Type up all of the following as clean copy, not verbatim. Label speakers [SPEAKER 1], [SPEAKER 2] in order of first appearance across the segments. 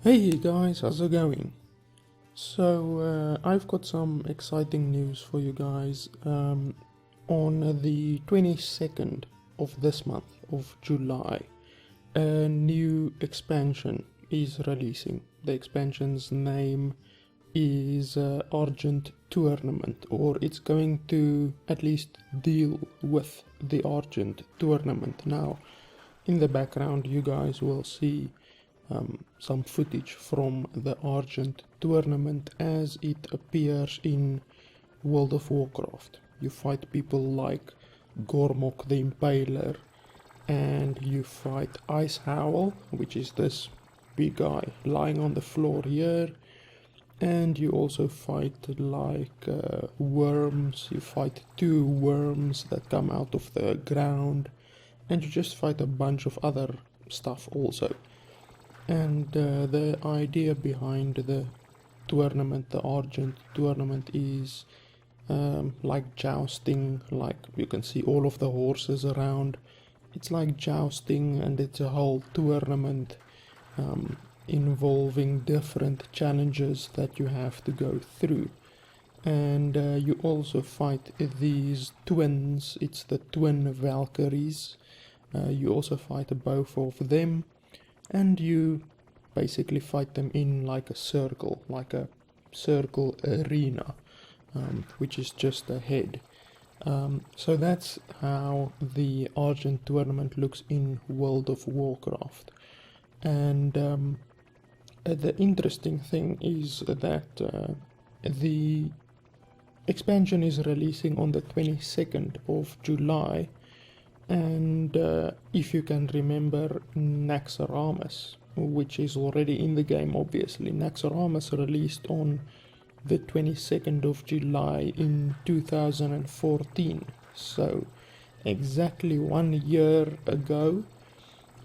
[SPEAKER 1] Hey guys, how's it going? So I've got some exciting news for you guys. On the 22nd of this month of July, a new expansion is releasing. The expansion's name is Argent Tournament, or it's going to at least deal with the Argent Tournament. Now, in the background you guys will see some footage from the Argent Tournament as it appears in World of Warcraft. You fight people like Gormok the Impaler, and you fight Icehowl, which is this big guy lying on the floor here, and you also fight like worms. You fight two worms that come out of the ground, and you just fight a bunch of other stuff also. And the idea behind the tournament, the Argent Tournament, is like jousting. Like you can see all of the horses around. It's like jousting, and it's a whole tournament involving different challenges that you have to go through. And you also fight these twins. It's the twin Valkyries. You also fight both of them, and you basically fight them in like a circle arena, which is just a head. So that's how the Argent Tournament looks in World of Warcraft. And the interesting thing is that the expansion is releasing on the 22nd of July. And if you can remember Naxxramas, which is already in the game obviously, Naxxramas released on the 22nd of July in 2014. So exactly 1 year ago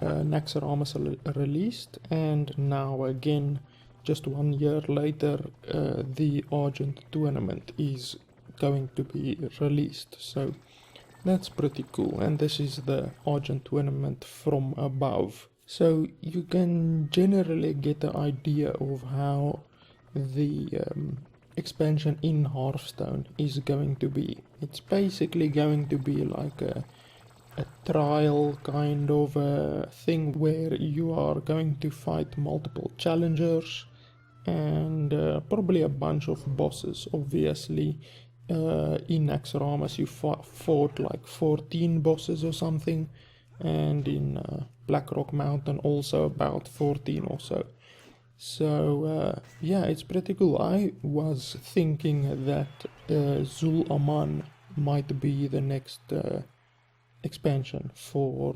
[SPEAKER 1] Naxxramas released, and now again just 1 year later the Argent Tournament is going to be released. So that's pretty cool, and this is the Argent Tournament from above. So you can generally get an idea of how the expansion in Hearthstone is going to be. It's basically going to be like a trial kind of a thing where you are going to fight multiple challengers and probably a bunch of bosses, obviously. In Naxxramas you fought like 14 bosses or something, and in Blackrock Mountain also about 14 or so. So yeah, it's pretty cool. I was thinking that Zul-Aman might be the next expansion for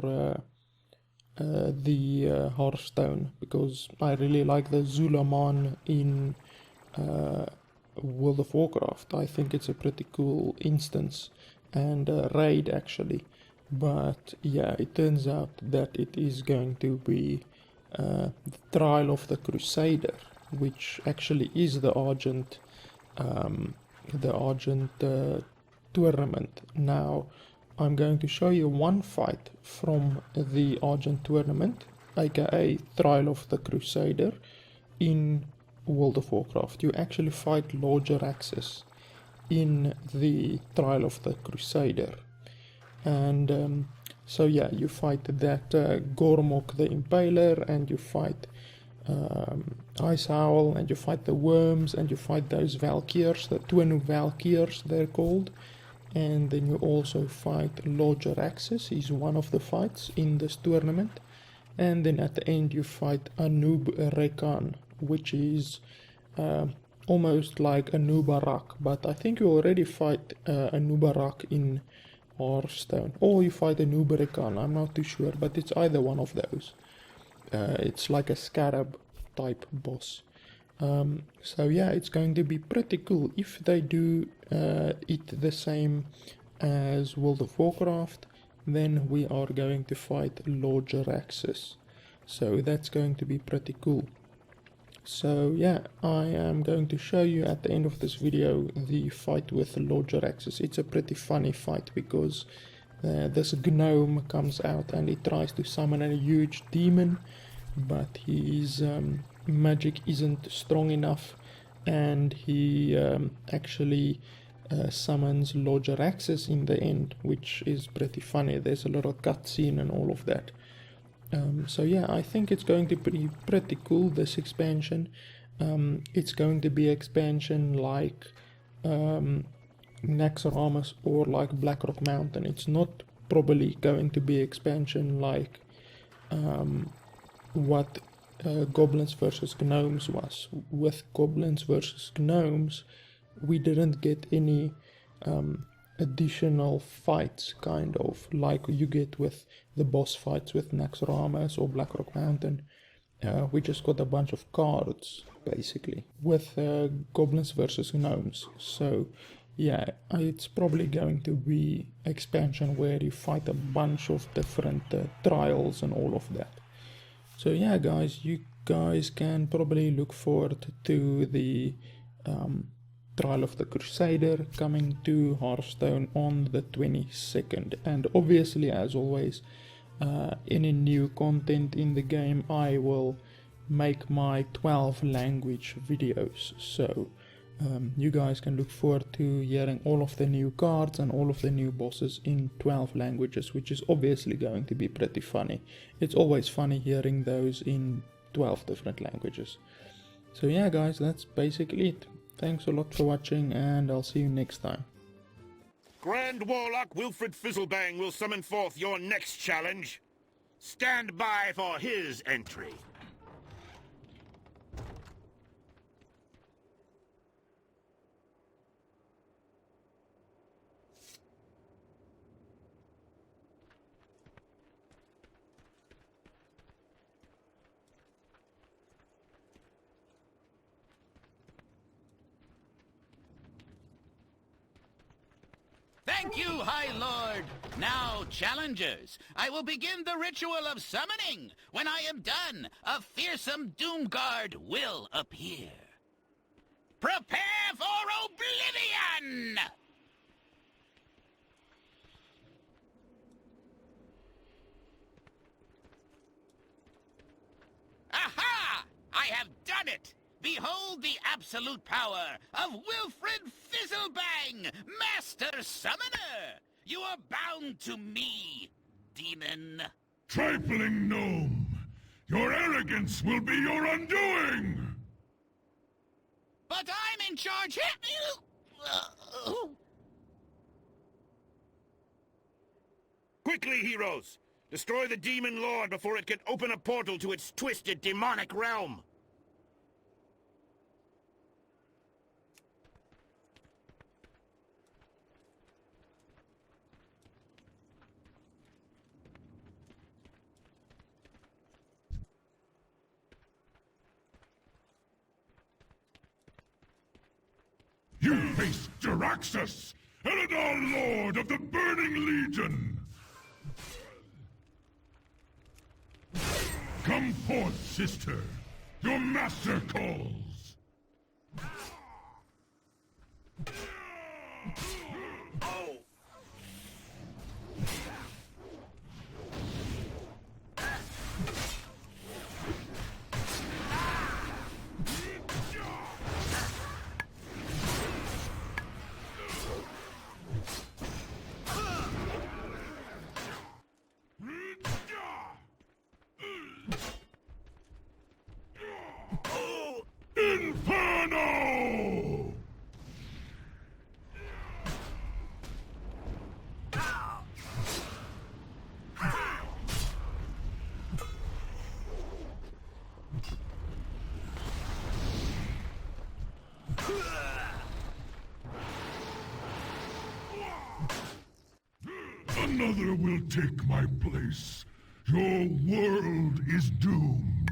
[SPEAKER 1] the Hearthstone, because I really like the Zul-Aman in World of Warcraft. I think it's a pretty cool instance and raid actually. But yeah, it turns out that it is going to be the Trial of the Crusader, which actually is the Argent Tournament. Now I'm going to show you one fight from the Argent Tournament, aka Trial of the Crusader, in World of Warcraft. You actually fight Lord Jaraxxus in the Trial of the Crusader. And so yeah, you fight that Gormok the Impaler, and you fight Icehowl, and you fight the worms, and you fight those Valkyrs, the twin Valkyrs they're called. And then you also fight Lord Jaraxxus. He's one of the fights in this tournament. And then at the end you fight Anub'arak, which is almost like Anub'arak, but I think you already fight Anub'arak in Hearthstone, or you fight Anub'arak, I'm not too sure, but it's either one of those. It's like a scarab type boss. So yeah, it's going to be pretty cool. If they do it the same as World of Warcraft, then we are going to fight Lord Jaraxxus. So that's going to be pretty cool. So yeah, I am going to show you at the end of this video the fight with Lord Jaraxxus. It's a pretty funny fight because this gnome comes out and he tries to summon a huge demon, but he's magic isn't strong enough, and he actually summons Lord Jaraxxus in the end, which is pretty funny. There's a lot of cutscene and all of that. So yeah, I think it's going to be pretty cool, this expansion. It's going to be expansion like Naxxramas or like Blackrock Mountain. It's not probably going to be expansion like what Goblins versus Gnomes was. With Goblins versus Gnomes, we didn't get any additional fights, kind of like you get with the boss fights with Naxxramas or Blackrock Mountain. We just got a bunch of cards, basically, with Goblins versus Gnomes. So yeah, it's probably going to be expansion where you fight a bunch of different trials and all of that. So yeah, guys, you guys can probably look forward to the Trial of the Crusader coming to Hearthstone on the 22nd. And obviously, as always, any new content in the game, I will make my 12 language videos. So you guys can look forward to hearing all of the new cards and all of the new bosses in 12 languages, which is obviously going to be pretty funny. It's always funny hearing those in 12 different languages. So yeah, guys, that's basically it. Thanks a lot for watching, and I'll see you next time.
[SPEAKER 2] Grand Warlock Wilfred Fizzlebang will summon forth your next challenge. Stand by for his entry.
[SPEAKER 3] Thank you, High Lord. Now, challengers, I will begin the ritual of summoning. When I am done, a fearsome Doomguard will appear. Prepare for oblivion! Aha! I have done it! Behold the absolute power of Wilfred Fizzlebang, Master Summoner! You are bound to me, demon.
[SPEAKER 4] Trifling gnome! Your arrogance will be your undoing!
[SPEAKER 3] But I'm in charge here!
[SPEAKER 2] Quickly, heroes! Destroy the Demon Lord before it can open a portal to its twisted demonic realm!
[SPEAKER 4] You face Jaraxxus, Eladar Lord of the Burning Legion! Come forth, sister. Your master calls.
[SPEAKER 2] Oh!
[SPEAKER 4] Inferno! Another will take my place. Your world is doomed.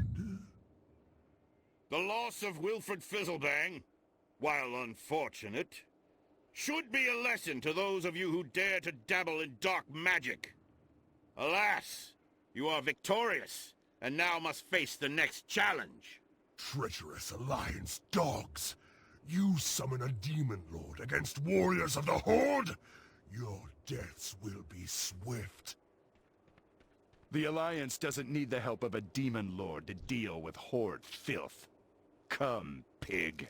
[SPEAKER 2] The loss of Wilfred Fizzlebang, while unfortunate, should be a lesson to those of you who dare to dabble in dark magic. Alas, you are victorious, and now must face the next challenge.
[SPEAKER 4] Treacherous Alliance dogs! You summon a demon lord against warriors of the Horde? Your deaths will be swift.
[SPEAKER 5] The Alliance doesn't need the help of a demon lord to deal with horde filth. Come, pig.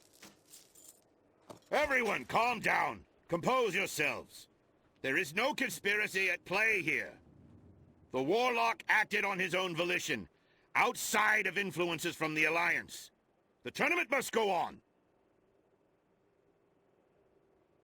[SPEAKER 2] Everyone, calm down. Compose yourselves. There is no conspiracy at play here. The Warlock acted on his own volition, outside of influences from the Alliance. The tournament must go on.